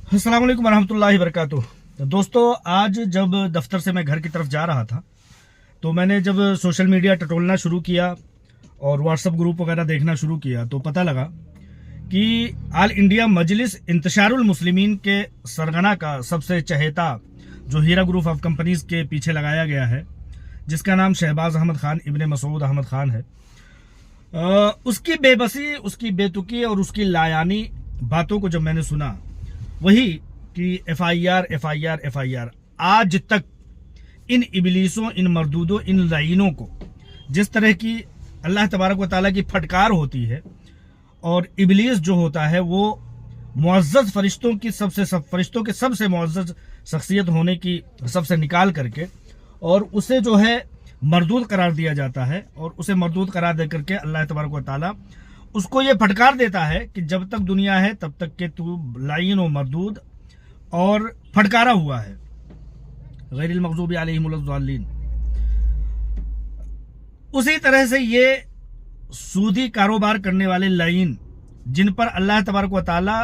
अस्सलाम वालेकुम रहमतुल्लाहि वबरकातुह। दोस्तों, आज जब दफ्तर से मैं घर की तरफ जा रहा था तो मैंने जब सोशल मीडिया टटोलना शुरू किया और व्हाट्सएप ग्रुप वगैरह देखना शुरू किया तो पता लगा कि ऑल इंडिया मजलिस इंतशारुल मुस्लिमीन के सरगना का सबसे चहेता जो हीरा ग्रुप ऑफ कंपनीज के पीछे लगाया गया है, जिसका नाम शहबाज अहमद खान इब्ने मसूद अहमद खान है, उसकी बेबसी, उसकी बेतुकी और उसकी लायानी बातों को जब मैंने सुना, वही कि FIR आज तक इन इबलीसों, इन मरदूदों, इन लाइनों को जिस तरह की अल्लाह तबारक व तआला की फटकार होती है और इबलीस जो होता है वो मुअज़्ज़ज़ फरिश्तों के सबसे मुअज़्ज़ज़ शख्सियत होने की सबसे निकाल करके और उसे जो है मरदूद करार दिया जाता है और उसे मरदूद करार दे करके अल्लाह तबारक व तआला उसको ये फटकार देता है कि जब तक दुनिया है तब तक के तू लाइन व मरदूद और फटकारा हुआ है। गैरिल मग़ज़ूबी अलैहिमुज़्ज़ालिन। उसी तरह से ये सूदी कारोबार करने वाले लाइन, जिन पर अल्लाह तबारक व तआला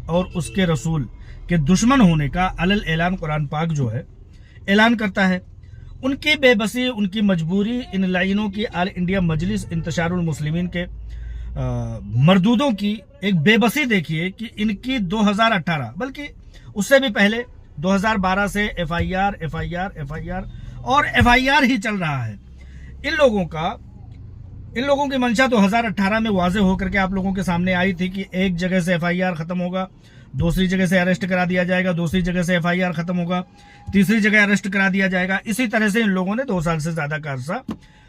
और उसके रसूल के दुश्मन होने का अलल ऐलान कुरान पाक जो है ऐलान करता है, उनकी बेबसी, उनकी मजबूरी, इन लाइनों की ऑल इंडिया मजलिस इंतशारुल मुस्लिमीन के मरदूदों की एक बेबसी देखिए कि इनकी 2018 बल्कि उससे भी पहले 2012 से FIR और FIR ही चल रहा है। इन लोगों की मंशा 2018 में वाज़े होकर के आप लोगों के सामने आई थी कि एक जगह से FIR खत्म होगा, दूसरी जगह से अरेस्ट करा दिया जाएगा, दूसरी जगह से FIR खत्म होगा, तीसरी जगह अरेस्ट करा दिया जाएगा। इसी तरह से इन लोगों ने 2 साल से ज्यादा का अरसा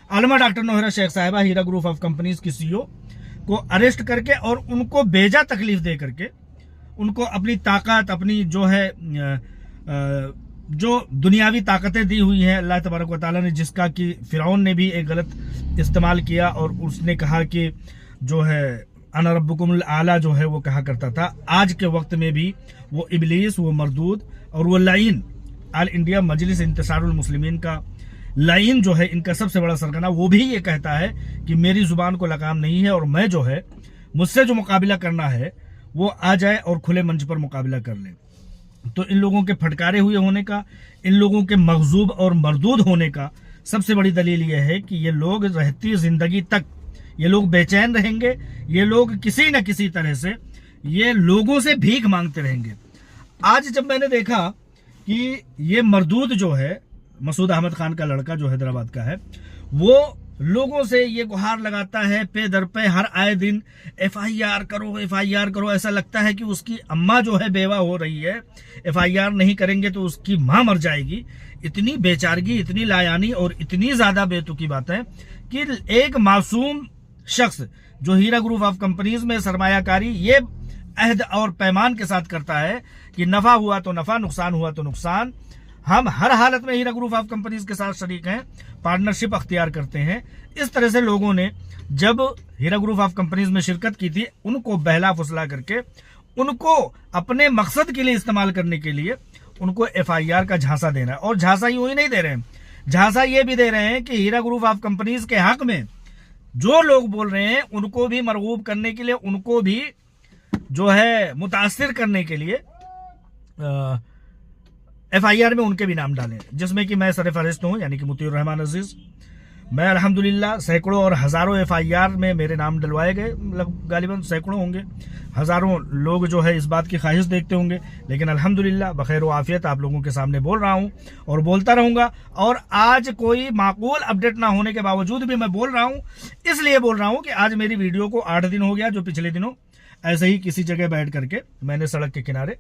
आलमा डॉक्टर नौहरा शेख साहिबा हीरा ग्रुप ऑफ कंपनीज की CEO को अरेस्ट करके और उनको बेजा तकलीफ दे करके उनको अपनी ताकत, अपनी जो है जो दुनियावी ताकतें दी हुई हैं अल्लाह तबारक व तआला ने, जिसका कि फिरौन ने भी एक गलत इस्तेमाल किया और उसने कहा कि जो है अना रब्बुकुमुल आला जो है वो कहा करता था। आज के वक्त में भी वो इबलीस, वो मरदूद और वो लाइन ऑल इंडिया मजलिस इंतशारुल मुस्लिमीन का लाइन जो है, इनका सबसे बड़ा सरगना, वो भी ये कहता है कि मेरी जुबान को लगाम नहीं है और मैं जो है मुझसे जो मुकाबला करना है वो आ जाए और खुले मंच पर मुकाबला कर ले। तो इन लोगों के फटकारे हुए होने का, इन लोगों के मगजूब और मरदूद होने का सबसे बड़ी दलील यह है कि ये लोग रहती जिंदगी तक ये लोग बेचैन रहेंगे, ये लोग किसी न किसी तरह से ये लोगों से भीख मांगते रहेंगे। आज जब मैंने देखा कि ये मरदूद जो है, मसूद अहमद खान का लड़का जो हैदराबाद का है, वो लोगों से ये गुहार लगाता है पे दर पे हर आए दिन FIR करो। ऐसा लगता है कि उसकी अम्मा जो है बेवा हो रही है, FIR नहीं करेंगे तो उसकी मां मर जाएगी। इतनी बेचारगी, इतनी लायानी और इतनी ज्यादा बेतुकी बात है कि एक मासूम शख्स जो हीरा ग्रुप ऑफ कंपनीज में सरमायाकारी ये अहद और पैमान के साथ करता है कि नफा हुआ तो नफा, नुकसान हुआ तो नुकसान, हम हर हालत में हीरा ग्रुप ऑफ कंपनीज के साथ शरीक हैं, पार्टनरशिप अख्तियार करते हैं। इस तरह से लोगों ने जब हीरा ग्रुप ऑफ कंपनीज में शिरकत की थी, उनको बहला फुसला करके उनको अपने मकसद के लिए इस्तेमाल करने के लिए उनको FIR का झांसा देना है। और झांसा यूं ही नहीं दे रहे हैं, झांसा ये भी दे रहे हैं कि हीरा ग्रुप ऑफ कंपनीज के हक में जो लोग बोल रहे हैं उनको भी मरगूब करने के लिए, उनको भी जो है मुतासिर करने के लिए FIR में उनके भी नाम डालें, जिसमें कि मैं सरफहरिस्त हूं, यानी कि मुतीउर रहमान अजीज। मैं अल्हम्दुलिल्लाह सैकड़ों और हजारों FIR में मेरे नाम डलवाए गए, गालिबन सैकड़ों होंगे, हजारों लोग जो है इस बात की ख्वाहिश देखते होंगे, लेकिन अल्हम्दुलिल्लाह बखैर व आफियत आप लोगों के सामने बोल रहा हूं और बोलता रहूंगा। और आज कोई माकूल अपडेट ना होने के बावजूद भी मैं बोल रहा हूं, इसलिए बोल रहा हूं कि आज मेरी वीडियो को 8 दिन हो गया, जो पिछले दिनों ऐसे ही किसी जगह बैठ करके मैंने सड़क के किनारे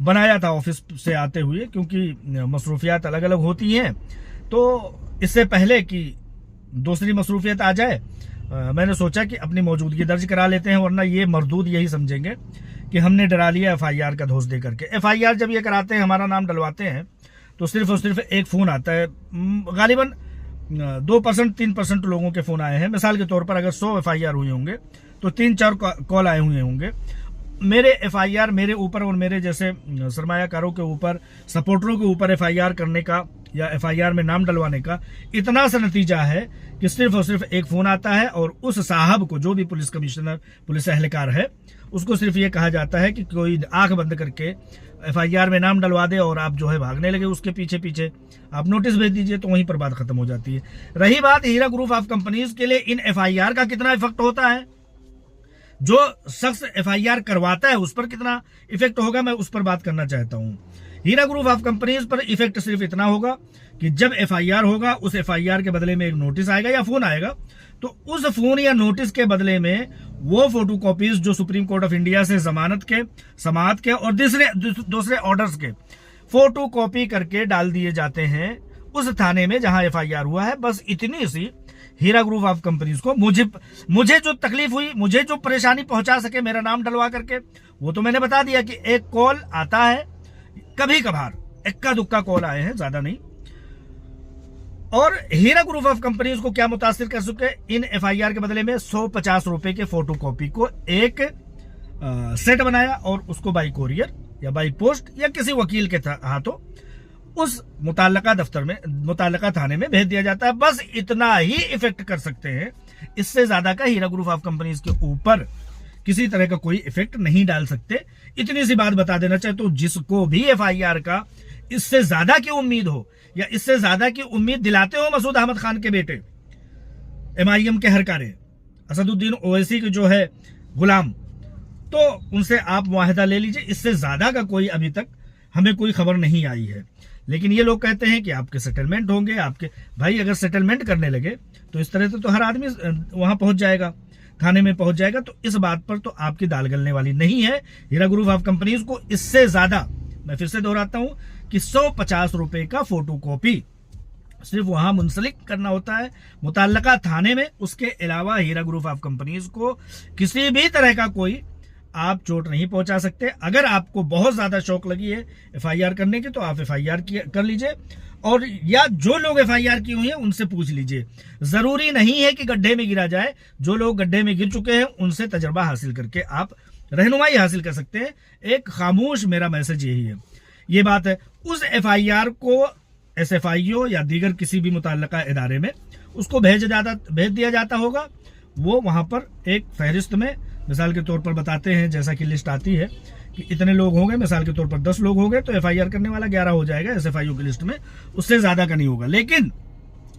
बनाया था ऑफिस से आते हुए, क्योंकि मसरूफियात अलग अलग होती हैं। तो इससे पहले कि दूसरी मसरूफियत आ जाए, मैंने सोचा कि अपनी मौजूदगी दर्ज करा लेते हैं, वरना ये मरदूद यही समझेंगे कि हमने डरा लिया FIR का धोस दे करके। FIR जब ये कराते हैं, हमारा नाम डलवाते हैं, तो सिर्फ और सिर्फ एक फ़ोन आता है। गालिबन 2% 3% लोगों के फ़ोन आए हैं। मिसाल के तौर पर अगर 100 FIR हुए होंगे तो 3-4 कॉल आए हुए होंगे। मेरे एफआईआर मेरे ऊपर और मेरे जैसे सरमायाकारों के ऊपर, सपोर्टरों के ऊपर एफआईआर करने का या एफआईआर में नाम डलवाने का इतना सा नतीजा है कि सिर्फ और सिर्फ एक फोन आता है और उस साहब को, जो भी पुलिस कमिश्नर, पुलिस एहलकार है, उसको सिर्फ ये कहा जाता है कि कोई आंख बंद करके एफआईआर में नाम डलवा दे और आप जो है भागने लगे उसके पीछे पीछे, आप नोटिस भेज दीजिए, तो वहीं पर बात खत्म हो जाती है। रही बात हीरा ग्रुप ऑफ कंपनीज के लिए इन एफआईआर का कितना इफेक्ट होता है, जो शख्स एफआईआर करवाता है उस पर कितना इफेक्ट होगा, मैं उस पर बात करना चाहता हूं। हीरा ग्रुप ऑफ कंपनीज पर इफेक्ट सिर्फ इतना होगा कि जब एफआईआर होगा, उस एफआईआर के बदले में एक नोटिस आएगा या फोन आएगा, तो उस फोन या नोटिस के बदले में वो फोटोकॉपीज जो सुप्रीम कोर्ट ऑफ इंडिया से जमानत के, समाअत के और दूसरे ऑर्डर्स के फोटोकॉपी करके डाल दिए जाते हैं उस थाने में जहां एफआईआर हुआ है। बस इतनी सी हीरा ग्रुप ऑफ कंपनीज को, मुझे जो तकलीफ हुई, मुझे जो परेशानी पहुंचा सके मेरा नाम डलवा करके, वो तो मैंने बता दिया कि एक कॉल आता है, कभी कभार इक्का दुक्का कॉल आए हैं, ज्यादा नहीं। और हीरा ग्रुप ऑफ कंपनीज को क्या मुतासिर कर सके, इन एफआईआर के बदले में 150 रुपए के फोटोकॉपी को एक सेट बनाया और उसको बाई कोरियर या बाई पोस्ट या किसी वकील के हाथों उस मुताल्लिका दफ्तर में, मुताल्लिका थाने में भेज दिया जाता है। बस इतना ही इफेक्ट कर सकते हैं, इससे ज्यादा का हीरा ग्रुप ऑफ कंपनीज के ऊपर किसी तरह का कोई इफेक्ट नहीं डाल सकते। इतनी सी बात बता देना चाहे तो जिसको भी एफआईआर का इससे ज्यादा की उम्मीद हो या इससे ज्यादा की उम्मीद दिलाते हो मसूद अहमद खान के बेटे, एमआईएम के हरकारे, असदुद्दीन ओवैसी के जो है गुलाम, तो उनसे आप मुआहिदा ले लीजिए। इससे ज्यादा का कोई अभी तक हमें कोई खबर नहीं आई है। लेकिन ये लोग कहते हैं कि आपके सेटलमेंट होंगे, आपके भाई अगर सेटलमेंट करने लगे तो इस तरह से तो हर आदमी वहां पहुंच जाएगा, थाने में पहुंच जाएगा। तो इस बात पर तो आपकी दाल गलने वाली नहीं है। हीरा ग्रुप ऑफ कंपनीज को इससे ज्यादा, मैं फिर से दोहराता हूं कि 150 रुपए का फोटोकॉपी सिर्फ वहां मुंसलिक करना होता है मुताल्लिका थाने में। उसके अलावा हीरा ग्रुप ऑफ कंपनीज को किसी भी तरह का कोई आप चोट नहीं पहुंचा सकते। अगर आपको बहुत ज्यादा शौक लगी है एफआईआर करने की तो आप एफआईआर कर लीजिए, और या जो लोग एफआईआर की हुई है उनसे पूछ लीजिए। जरूरी नहीं है कि गड्ढे में गिरा जाए, जो लोग गड्ढे में गिर चुके हैं उनसे तजर्बा हासिल करके आप रहनुमाई हासिल कर सकते हैं। एक खामोश मेरा मैसेज यही है, ये बात है। उस एफआईआर को एसएफआईओ या दीगर किसी भी मुताल्लिका इदारे में उसको भेज दिया जाता होगा। वो वहां पर एक फहरिस्त में मिसाल के तौर पर बताते हैं, जैसा कि लिस्ट आती है कि इतने लोग होंगे, मिसाल के तौर पर 10 लोग होंगे तो एफआईआर करने वाला 11 हो जाएगा एसएफआईओ की लिस्ट में, उससे ज्यादा का नहीं होगा। लेकिन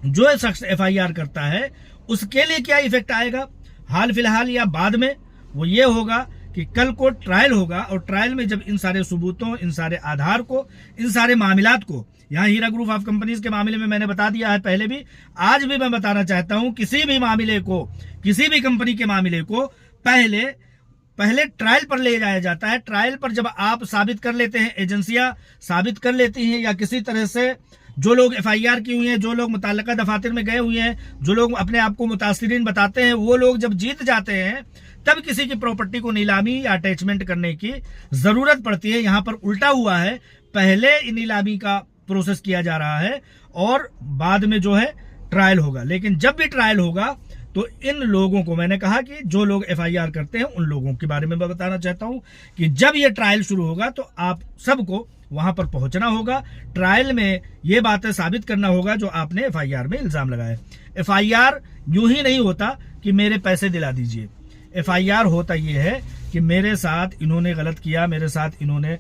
जो शख्स एफआईआर करता है उसके लिए क्या इफेक्ट आएगा हाल फिलहाल या बाद में, वो ये होगा कि कल को ट्रायल होगा और ट्रायल में जब इन सारे सबूतों, इन सारे आधार को, इन सारे मामलात को, यहाँ हीरा ग्रुप ऑफ कंपनीज के मामले में मैंने बता दिया है पहले भी, आज भी मैं बताना चाहता हूं, किसी भी मामले को, किसी भी कंपनी के मामले को पहले ट्रायल पर ले जाया जाता है। ट्रायल पर जब आप साबित कर लेते हैं, एजेंसियां साबित कर लेती हैं या किसी तरह से जो लोग एफआईआर की हुई हैं, जो लोग मुताल्लिका दफातर में गए हुए हैं, जो लोग अपने आप को मुतासिरीन बताते हैं, वो लोग जब जीत जाते हैं तब किसी की प्रॉपर्टी को नीलामी या अटैचमेंट करने की जरूरत पड़ती है। यहां पर उल्टा हुआ है, पहले नीलामी का प्रोसेस किया जा रहा है और बाद में जो है ट्रायल होगा। लेकिन जब भी ट्रायल होगा तो इन लोगों को, मैंने कहा कि जो लोग एफआईआर करते हैं उन लोगों के बारे में मैं बताना चाहता हूं कि जब ये ट्रायल शुरू होगा तो आप सबको वहां पर पहुंचना होगा। ट्रायल में ये बातें साबित करना होगा जो आपने एफआईआर में इल्जाम लगाया। एफआईआर यूं ही नहीं होता कि मेरे पैसे दिला दीजिए। एफआईआर होता यह है कि मेरे साथ इन्होंने गलत किया, मेरे साथ इन्होंने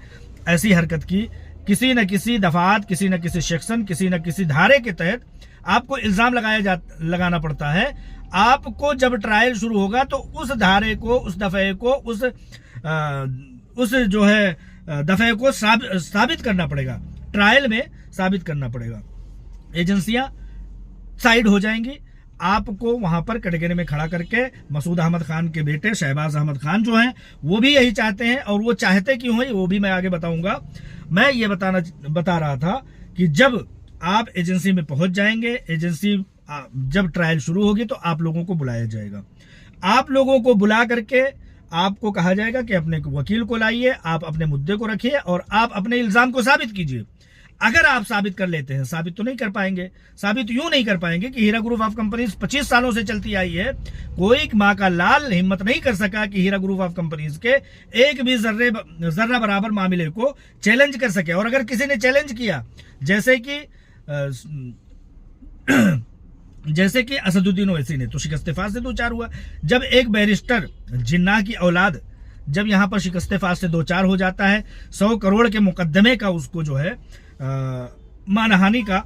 ऐसी हरकत की, किसी न किसी दफात, किसी न किसी सेक्शन, किसी न किसी धारे के तहत आपको इल्जाम लगाना पड़ता है। आपको जब ट्रायल शुरू होगा तो उस धारे को, उस दफे को, उस जो है दफे को साबित करना पड़ेगा, ट्रायल में साबित करना पड़ेगा। एजेंसियां साइड हो जाएंगी, आपको वहां पर कटघरे में खड़ा करके मसूद अहमद खान के बेटे शहबाज अहमद खान जो हैं वो भी यही चाहते हैं, और वो चाहते क्यों हैं वो भी मैं आगे बताऊंगा। मैं ये बता रहा था कि जब आप एजेंसी में पहुंच जाएंगे, एजेंसी जब ट्रायल शुरू होगी तो आप लोगों को बुलाया जाएगा। आप लोगों को बुला करके आपको कहा जाएगा कि अपने वकील को लाइए, आप अपने मुद्दे को रखिए और आप अपने इल्जाम को साबित कीजिए। अगर आप साबित कर लेते हैं, साबित तो नहीं कर पाएंगे, साबित यूं नहीं कर पाएंगे कि हीरा ग्रुप ऑफ कंपनीज 25 सालों से चलती आई है, कोई माँ का लाल हिम्मत नहीं कर सका कि हीरा ग्रुप ऑफ कंपनीज के एक भी जर्रा बराबर मामले को चैलेंज कर सके। और अगर किसी ने चैलेंज किया, जैसे कि असदुद्दीन ओवैसी ने, तो शिकस्त फास से दो चार हुआ। जब एक बैरिस्टर जिन्ना की औलाद जब यहां पर शिकस्त फास से दो चार हो जाता है, 100 करोड़ के मुकदमे का उसको जो है मानहानि का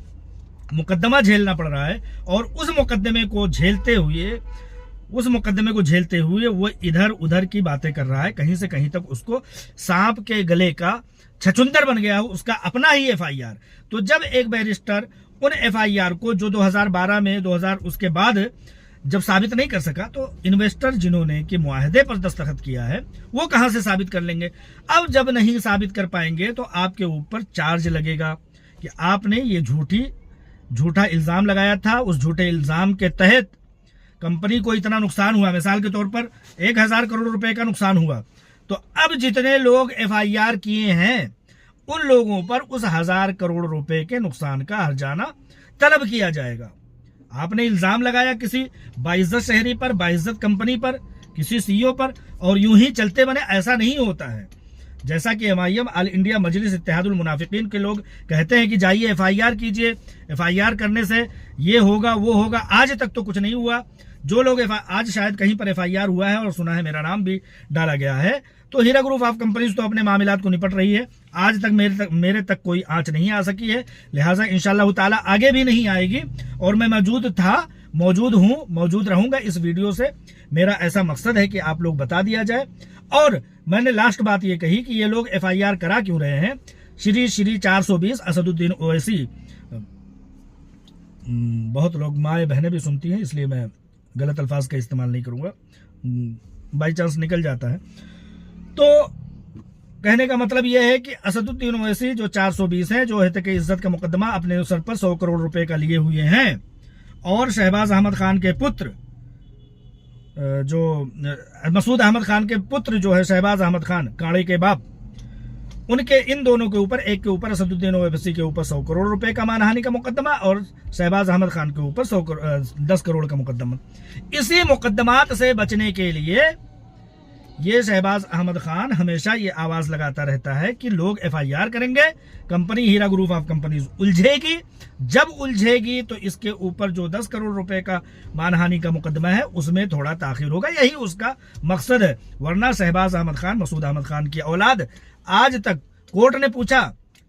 मुकदमा झेलना पड़ रहा है, और उस मुकदमे को झेलते हुए वो इधर उधर की बातें कर रहा है, कहीं से कहीं तक उसको सांप के गले का छछुंदर बन गया हो, उसका अपना ही FIR। तो जब एक बैरिस्टर उन FIR को जो 2012 में 2000 उसके बाद जब साबित नहीं कर सका, तो इन्वेस्टर जिन्होंने कि मुआहदे पर दस्तखत किया है वो कहां से साबित कर लेंगे। अब जब नहीं साबित कर पाएंगे तो आपके ऊपर चार्ज लगेगा कि आपने ये झूठा इल्जाम लगाया था, उस झूठे इल्जाम के तहत कंपनी को इतना नुकसान हुआ, मिसाल के तौर पर 1000 करोड़ रुपए का नुकसान हुआ, तो अब जितने लोग FIR किए हैं उन लोगों पर उस 1000 करोड़ रुपए के नुकसान का हर्जाना तलब किया जाएगा। आपने इल्जाम लगाया किसी बाइज्जत शहरी पर, बाइज्जत कंपनी पर, किसी CEO पर, और यूं ही चलते बने, ऐसा नहीं होता है। जैसा कि MIM ऑल इंडिया मजलिस इत्तेहादुल मुनाफिकीन के लोग कहते हैं कि जाइए FIR कीजिए, FIR करने से ये होगा वो होगा, आज तक तो कुछ नहीं हुआ। जो लोग आज शायद कहीं पर FIR हुआ है और सुना है मेरा नाम भी डाला गया है, तो हीरा ग्रुप ऑफ कंपनीज तो अपने मामलात को निपट रही है। आज तक मेरे तक कोई आंच नहीं आ सकी है, लिहाजा इंशाअल्लाह ताला आगे भी नहीं आएगी। और मैं मौजूद रहूंगा। इस वीडियो से मेरा ऐसा मकसद है कि आप लोग बता दिया जाए। और मैंने लास्ट बात ये कही कि ये लोग FIR करा क्यों रहे हैं। श्री 420 असदुद्दीन ओवैसी, बहुत लोग माए बहनें भी सुनती हैं, इसलिए मैं गलत अल्फाज का इस्तेमाल नहीं करूंगा, बाई चांस निकल जाता है। तो कहने का मतलब यह है कि असदुद्दीन ओवैसी जो 420 है, जो हत्या की इज्जत का मुकदमा अपने सर पर 100 करोड़ रुपए का लिए हुए हैं, और शहबाज अहमद खान के पुत्र जो मसूद अहमद खान के पुत्र जो है शहबाज अहमद खान कांड़े के बाप, उनके इन दोनों के ऊपर, एक के ऊपर असदुद्दीन ओवैसी के ऊपर 100 करोड़ रुपए का मानहानि का मुकदमा, और शहबाज अहमद खान के ऊपर 10 करोड़ का मुकदमा। इसी मुकदमात से बचने के लिए ये शहबाज अहमद खान हमेशा ये आवाज लगाता रहता है कि लोग FIR करेंगे, company Heera group of companies उलझेगी। जब उलझेगी तो इसके ऊपर जो 10 करोड़ रुपए का मानहानि का मुकदमा है उसमें थोड़ा ताखिर होगा, यही उसका मकसद है। वरना शहबाज अहमद खान, मसूद अहमद खान की औलाद, आज तक कोर्ट ने पूछा,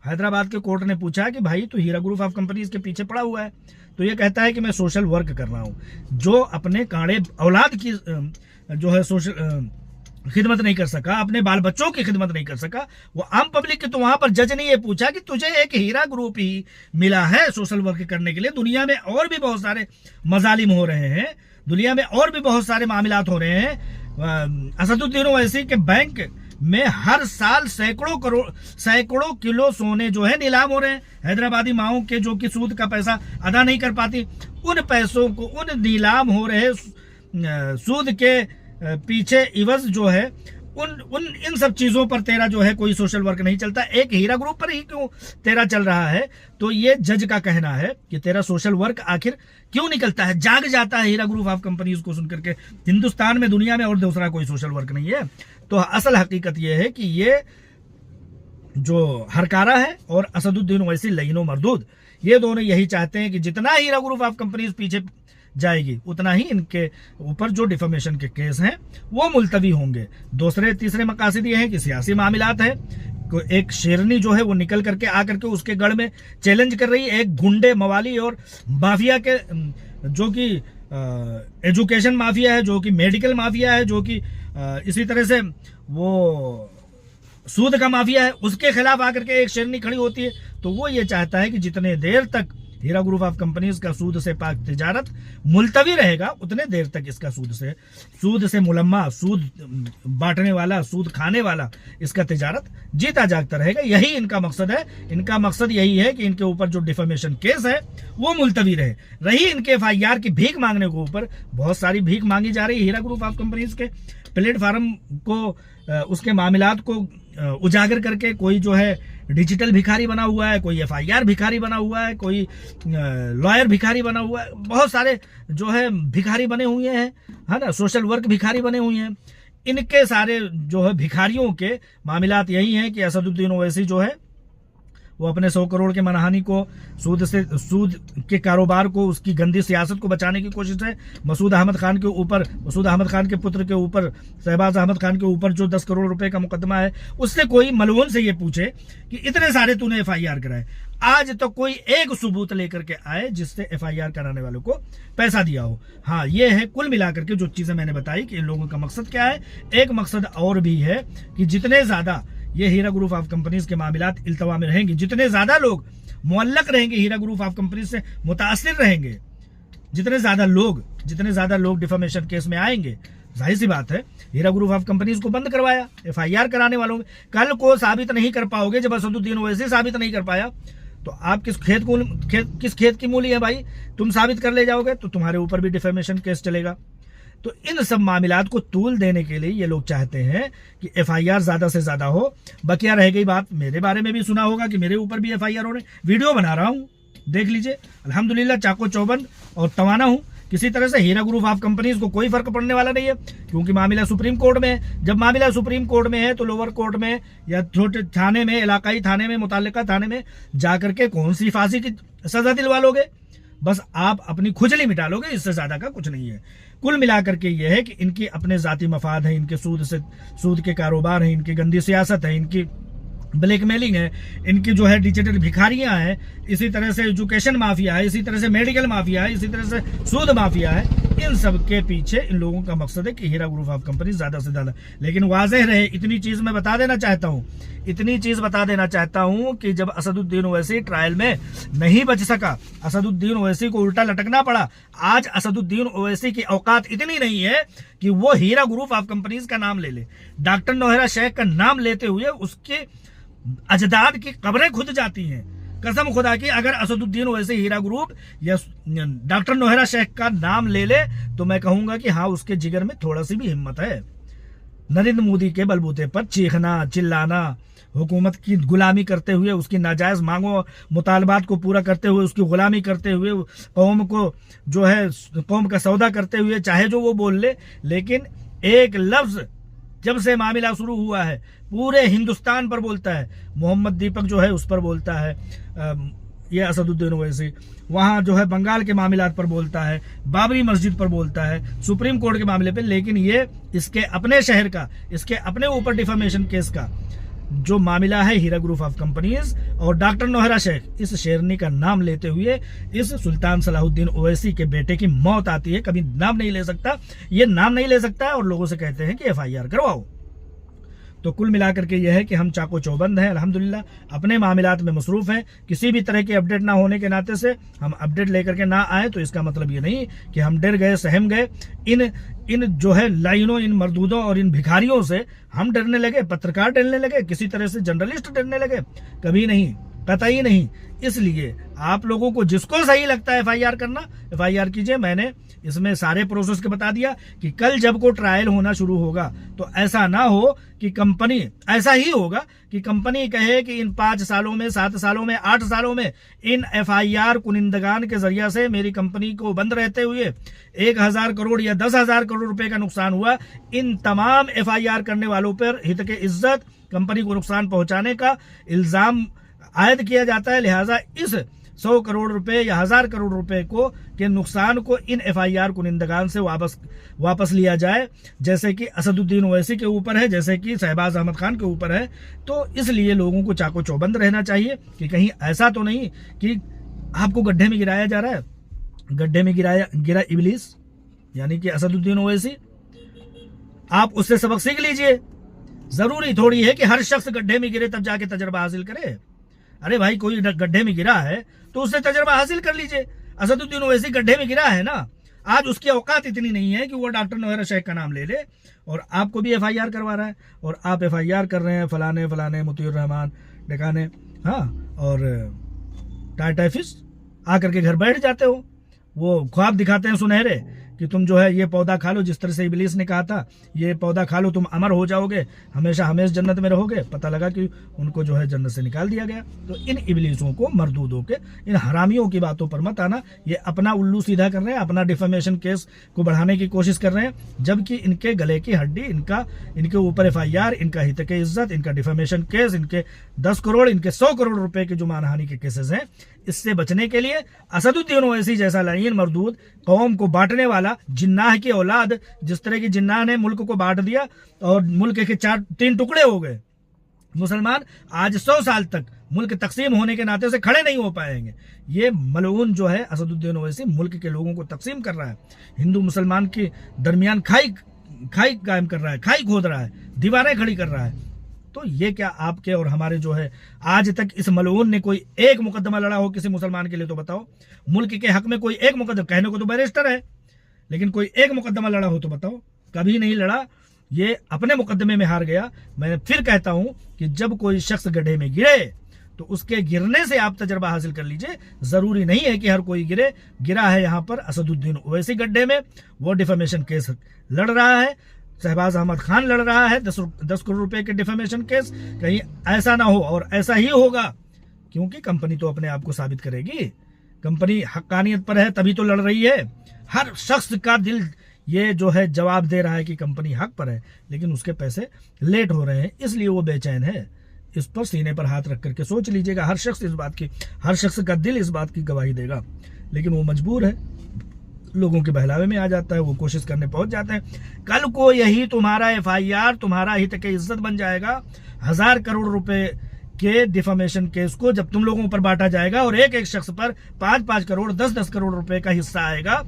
हैदराबाद के कोर्ट ने पूछा कि भाई तू हीरा ग्रुप ऑफ कंपनीज के पीछे पड़ा हुआ है, तो ये कहता है कि मैं सोशल वर्क कर रहा हूं। जो अपने कांड़े औलाद की जो है सोशल खिदमत नहीं कर सका, अपने बाल बच्चों की खिदमत नहीं कर सका, वो आम पब्लिक के, तो वहां पर जज ने ये पूछा कि तुझे एक हीरा ग्रुप ही मिला है सोशल वर्क करने के लिए, दुनिया में और भी बहुत सारे मजालिम हो रहे हैं, दुनिया में और भी बहुत सारे मामलात हो रहे हैं। असदुद्दीन ओवैसी के बैंक में हर साल सैकड़ों किलो सोने जो है नीलाम हो रहे हैं। हैदराबादी माओं के जो कि सूद का पैसा अदा नहीं कर पाती, उन पैसों को, उन नीलाम हो रहे सूद के पीछे इवज जो है, इन सब चीजों पर तेरा जो है कोई सोशल वर्क नहीं चलता, एक हीरा ग्रुप पर ही क्यों तेरा चल रहा है। तो ये जज का कहना है कि तेरा सोशल वर्क आखिर क्यों निकलता है, जाग जाता है हीरा ग्रुप ऑफ कंपनीज को सुनकर के। हिंदुस्तान में, दुनिया में और दूसरा कोई सोशल वर्क नहीं है। तो असल हकीकत यह है कि ये जो हरकारा है और असदुद्दीन ओवैसी लईनो मरदूद, ये दोनों यही चाहते हैं कि जितना हीरा ग्रुप ऑफ कंपनीज पीछे जाएगी उतना ही इनके ऊपर जो डिफेमेशन के केस हैं वो मुलतवी होंगे। दूसरे तीसरे मकासद ये हैं कि सियासी मामलात है, एक शेरनी जो है वो निकल करके आकर के उसके गढ़ में चैलेंज कर रही है, एक गुंडे मवाली और माफिया के, जो कि एजुकेशन माफिया है, जो कि मेडिकल माफिया है, जो कि इसी तरह से वो सूद का माफिया है, उसके खिलाफ आकर के एक शेरनी खड़ी होती है। तो वो ये चाहता है कि जितने देर तक हीरा ग्रुप ऑफ कंपनीज का सूद से पाक तिजारत मुलतवी रहेगा, उतने देर तक इसका सूद से मुलम्मा, सूद बांटने वाला, सूद खाने वाला इसका तिजारत जीता जागता रहेगा। यही इनका मकसद है। इनका मकसद यही है कि इनके ऊपर जो डिफेमेशन केस है वो मुलतवी रही इनके FIR की भीख मांगने के ऊपर बहुत सारी भीख मांगी जा रही है हीरा ग्रुप ऑफ कंपनीज के प्लेटफार्म को, उसके मामलात को उजागर करके कोई जो है डिजिटल भिखारी बना हुआ है, कोई एफआईआर भिखारी बना हुआ है, कोई लॉयर भिखारी बना हुआ है, बहुत सारे जो है भिखारी बने हुए हैं, है ना, सोशल वर्क भिखारी बने हुए हैं। इनके सारे जो है भिखारियों के मामलात यही हैं कि असदुद्दीन ओवैसी जो है वो अपने 100 करोड़ के मनहानि को, सूद के कारोबार को, उसकी गंदी सियासत को बचाने की कोशिश है। मसूद अहमद खान के पुत्र के ऊपर, शहबाज अहमद खान के ऊपर जो 10 करोड़ रुपए का मुकदमा है, उससे कोई मलून से ये पूछे कि इतने सारे तूने एफआईआर कराए, आज तो कोई एक सबूत लेकर के आए जिससे एफआईआर कराने वालों को पैसा दिया हो। हाँ, ये है कुल मिलाकर के जो चीजें मैंने बताई कि इन लोगों का मकसद क्या है। एक मकसद और भी है कि जितने ज्यादा ये हीरा ग्रुप ऑफ कंपनीज के मामलात इल्तवा में रहेंगे, जितने ज्यादा लोग मुअल्लक रहेंगे, हीरा ग्रुप ऑफ कंपनीज से मुतासिर रहेंगे, जितने ज्यादा लोग डिफेमेशन केस में आएंगे, जाहिर सी बात है हीरा ग्रुप ऑफ कंपनीज को बंद करवाया एफआईआर कराने वालों में। कल को साबित नहीं कर पाओगे, जब असदुद्दीन ओवैसी साबित नहीं कर पाया तो आप किस खेत की मूली है भाई, तुम साबित कर ले जाओगे तो तुम्हारे ऊपर भी डिफेमेशन केस चलेगा। तो इन सब मामलात को तूल देने के लिए ये लोग चाहते हैं कि एफआईआर ज्यादा से ज्यादा हो। बकिया रह गई बात, मेरे बारे में भी सुना होगा कि मेरे ऊपर भी एफआईआर हो रहे, वीडियो बना रहा हूं, देख लीजिए। अल्हम्दुलिल्लाह चाको चौबंद और तवाना हूं। किसी तरह से हीरा ग्रुप ऑफ कंपनीज को कोई फर्क पड़ने वाला नहीं है, क्योंकि मामला सुप्रीम कोर्ट में है। जब मामला सुप्रीम कोर्ट में है तो लोअर कोर्ट में या छोटे थाने में, इलाकाई थाने में, मुताल्लिका थाने में जाकर के कौन सी फांसी की सजा दिलवा लोगे? बस आप अपनी खुजली मिटा लोगे, इससे ज्यादा का कुछ नहीं है। कुल मिलाकर के ये है कि इनकी अपने जाती मफाद है, इनके सूद के कारोबार है, इनकी गंदी सियासत है, इनकी ब्लैकमेलिंग है, इनकी जो है डिजिटल भिखारियां हैं, इसी तरह से एजुकेशन माफिया है, इसी तरह से मेडिकल माफिया है, इसी तरह से सूद माफिया है। इन सब के पीछे इन लोगों का मकसद है कि हीरा ग्रुप ऑफ कंपनी ज्यादा से ज्यादा। लेकिन वाजह रहे, इतनी चीज मैं बता देना चाहता हूं कि जब असदुद्दीन ओवैसी ट्रायल में नहीं बच सका, असदुद्दीन ओवैसी को उल्टा लटकना पड़ा। आज असदुद्दीन ओवैसी की औकात इतनी नहीं है कि वो हीरा ग्रुप ऑफ कंपनीज का नाम ले ले। डॉक्टर नौहरा शेख का नाम लेते हुए उसके अजदाद की कब्रें खुद जाती हैं। कसम खुदा की, अगर असदुद्दीन ओवैसी हीरा ग्रुप या डॉक्टर नौहरा शेख का नाम ले ले तो मैं कहूंगा कि हाँ, उसके जिगर में थोड़ा सी भी हिम्मत है। नरेंद्र मोदी के बलबूते पर चीखना, चिल्लाना, हुकूमत की गुलामी करते हुए, उसकी नाजायज मांगों मुतालबात को पूरा करते हुए, उसकी गुलामी करते हुए, कौम को जो है कौम का सौदा करते हुए, चाहे जो वो बोल ले, लेकिन एक लफ्ज जब से मामला शुरू हुआ है पूरे हिंदुस्तान पर बोलता है। मोहम्मद दीपक जो है उस पर बोलता है, ये असदुद्दीन ओवैसी वहां जो है बंगाल के मामलात पर बोलता है, बाबरी मस्जिद पर बोलता है, सुप्रीम कोर्ट के मामले पे। लेकिन ये इसके अपने शहर का, इसके अपने ऊपर डिफेमेशन केस का जो मामला है हीरा ग्रुप ऑफ कंपनीज और डॉक्टर नौहरा शेख, इस शेरनी का नाम लेते हुए इस सुल्तान सलाहुद्दीन ओवैसी के बेटे की मौत आती है। कभी नाम नहीं ले सकता, ये नाम नहीं ले सकता है और लोगों से कहते हैं कि एफआईआर करवाओ। तो कुल मिलाकर के यह है कि हम चाको चौबंद हैं, अल्हम्दुलिल्लाह अपने मामलात में मसरूफ हैं। किसी भी तरह की अपडेट ना होने के नाते से हम अपडेट लेकर के ना आए तो इसका मतलब ये नहीं कि हम डर गए, सहम गए। इन जो है लाइनों, इन मरदूदों और इन भिखारियों से हम डरने लगे, पत्रकार डरने लगे, किसी तरह से जर्नलिस्ट डरने लगे, कभी नहीं, कतई नहीं। इसलिए आप लोगों को जिसको सही लगता है एफआईआर करना, एफआईआर कीजिए। मैंने इसमें सारे प्रोसेस के बता दिया कि कल जब को ट्रायल होना शुरू होगा तो ऐसा ना हो कि कंपनी, ऐसा ही होगा कि कंपनी कहे कि इन 5 सालों में, 7 सालों में, 8 सालों में इन एफआईआर कुनिंदगान के जरिया से मेरी कंपनी को बंद रहते हुए 1000 करोड़ या 10,000 करोड़ रुपए का नुकसान हुआ। इन तमाम एफआईआर करने वालों पर हित के इज्जत, कंपनी को नुकसान पहुंचाने का इल्जाम आयद किया जाता है। लिहाजा इस 100 करोड़ रुपए या 1000 करोड़ रुपए के नुकसान को इन एफआईआर कुनिंदगान से वापस लिया जाए, जैसे कि असदुद्दीन ओवैसी के ऊपर है, जैसे कि शहबाज अहमद खान के ऊपर है। तो इसलिए लोगों को चाको चौबंद रहना चाहिए कि कहीं ऐसा तो नहीं कि आपको गड्ढे में गिराया जा रहा है। गड्ढे में गिरा इबलीस यानी कि असदुद्दीन ओवैसी। आप उससे सबक सीख लीजिए। जरूरी थोड़ी है कि हर शख्स गड्ढे में गिरे तब जाके तजर्बा हासिल करे। अरे भाई, कोई गड्ढे में गिरा है तो उससे तजर्बा हासिल कर लीजिए। असदुद्दीन ओवैसी गड्ढे में गिरा है ना, आज उसकी औकात इतनी नहीं है कि वो डॉक्टर नौहरा शेख का नाम ले ले और आपको भी एफआईआर करवा रहा है। और आप एफआईआर कर रहे हैं फलाने मुतीउर रहमान डकाने, हाँ, और टाइफिस आकर के घर बैठ जाते हो। वो ख्वाब दिखाते हैं सुनहरे कि तुम जो है ये पौधा खा लो, जिस तरह से इबलीस ने कहा था ये पौधा खा लो तुम अमर हो जाओगे, हमेशा हमेशा जन्नत में रहोगे। पता लगा कि उनको जो है जन्नत से निकाल दिया गया। तो इन इबलीसों को, मरदूदों के, इन हरामियों की बातों पर मत आना। ये अपना उल्लू सीधा कर रहे हैं, अपना डिफेमेशन केस को बढ़ाने की कोशिश कर रहे हैं, जबकि इनके गले की हड्डी, इनके ऊपर FIR, इनका हित के इज्जत, इनका डिफेमेशन केस, इनके 10 करोड़, इनके 100 करोड़ रुपए के जो मानहानि के केसेस हैं, इससे बचने के लिए असदुद्दीन ओवैसी जैसा लाइन मरदूद, कौम को बांटने वाला, जिन्नाह की औलाद, जिस तरह की जिन्नाह ने मुल्क को बांट दिया और मुल्क के 3 टुकड़े हो गए, मुसलमान आज 100 साल तक मुल्क तकसीम होने के नाते से खड़े नहीं हो पाएंगे। ये मलऊन जो है असदुद्दीन ओवैसी मुल्क के लोगों को तकसीम कर रहा है, हिंदू मुसलमान के दरमियान खाई कायम कर रहा है, खाई खोद रहा है, दीवारें खड़ी कर रहा है। तो ये क्या आपके और हमारे जो है, आज तक इस मलऊन ने कोई एक मुकदमा लड़ा हो किसी मुसलमान के लिए? तो बताओ, मुल्क के हक में कोई एक मुकदमा, कहने को तो बैरिस्टर है, लेकिन कोई एक मुकदमा लड़ा हो तो बताओ? कभी नहीं लड़ा। ये अपने मुकदमे में हार गया। मैं फिर कहता हूं कि जब कोई शख्स गड्ढे में गिरे तो उसके गिरने से आप तजर्बा हासिल कर लीजिए। जरूरी नहीं है कि हर कोई गिरे। गिरा है यहां पर असदुद्दीन ओवैसी गड्ढे में, वो डिफेमेशन केस लड़ रहा है, शहबाज अहमद खान लड़ रहा है 10 करोड़ रुपए के डिफेमेशन केस। कहीं ऐसा ना हो, और ऐसा ही होगा, क्योंकि कंपनी तो अपने आप को साबित करेगी। कंपनी हक्कानियत पर है तभी तो लड़ रही है। हर शख्स का दिल ये जो है जवाब दे रहा है कि कंपनी हक पर है, लेकिन उसके पैसे लेट हो रहे हैं, इसलिए वो बेचैन है। इस पर सीने पर हाथ रख करके सोच लीजिएगा। हर शख्स का दिल इस बात की गवाही देगा, लेकिन वो मजबूर है, लोगों के बहलावे में आ जाता है, वो कोशिश करने पहुंच जाते हैं। कल को यही तुम्हारा FIR, तुम्हारा हित के इज्जत बन जाएगा। 1000 करोड़ रुपए के डिफेमेशन केस को जब तुम लोगों पर बांटा जाएगा और एक एक शख्स पर 5-5 करोड़, 10-10 करोड़ रुपए का हिस्सा आएगा,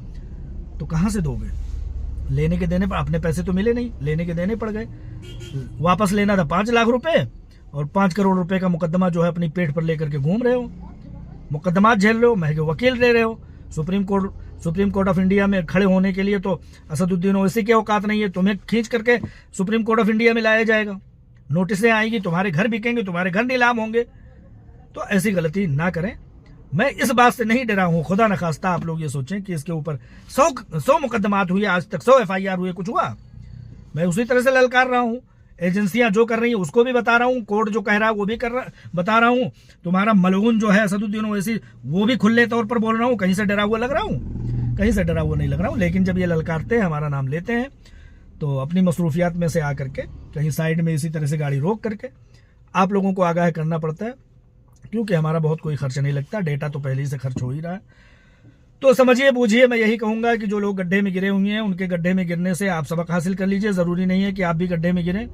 तो कहां से दोगे? लेने के देने पर, अपने पैसे तो मिले नहीं, लेने के देने पड़ गए। वापस लेना था 5 लाख रुपए, और 5 करोड़ रुपए का मुकदमा जो है अपनी पेट पर लेकर के घूम रहे हो, मुकदमा झेल रहे हो, महंगे वकील ले रहे हो। सुप्रीम कोर्ट ऑफ इंडिया में खड़े होने के लिए तो असदुद्दीन ओवैसी की औकात नहीं है। तुम्हें खींच करके सुप्रीम कोर्ट ऑफ इंडिया में लाया जाएगा, नोटिसें आएगी, तुम्हारे घर बिकेंगे, तुम्हारे घर नीलाम होंगे। तो ऐसी गलती ना करें। मैं इस बात से नहीं डरा हूं, खुदा न खास्ता आप लोग ये सोचें कि इसके ऊपर 100 मुकदमात हुए, आज तक 100 FIR हुए, कुछ हुआ? मैं उसी तरह से ललकार रहा हूं। एजेंसियां जो कर रही हैं उसको भी बता रहा हूं, कोर्ट जो कह रहा है वो भी बता रहा हूं। तुम्हारा मलऊन जो है असदुद्दीन ओवैसी, वो भी खुले तौर पर बोल रहा हूं। कहीं से डरा हुआ लग रहा हूं? कहीं से डरा हुआ नहीं लग रहा हूं। लेकिन जब ये ललकारते हैं, हमारा नाम लेते हैं, तो अपनी मसरूफियात में से आकर के कहीं साइड में इसी तरह से गाड़ी रोक करके आप लोगों को आगाह करना पड़ता है, क्योंकि हमारा बहुत कोई खर्च नहीं लगता, डेटा तो पहले ही से खर्च हो ही रहा है। तो समझिए बूझिए, मैं यही कहूंगा कि जो लोग गड्ढे में गिरे हुए हैं, उनके गड्ढे में गिरने से आप सबक हासिल कर लीजिए। जरूरी नहीं है कि आप भी गड्ढे में गिरें,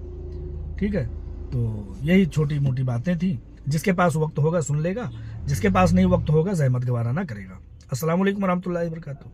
ठीक है? तो यही छोटी मोटी बातें थी। जिसके पास वक्त होगा सुन लेगा, जिसके पास नहीं वक्त होगा जहमत गवारा ना करेगा। अस्सलाम वालेकुम रहमतुल्लाहि व बरकातुहू।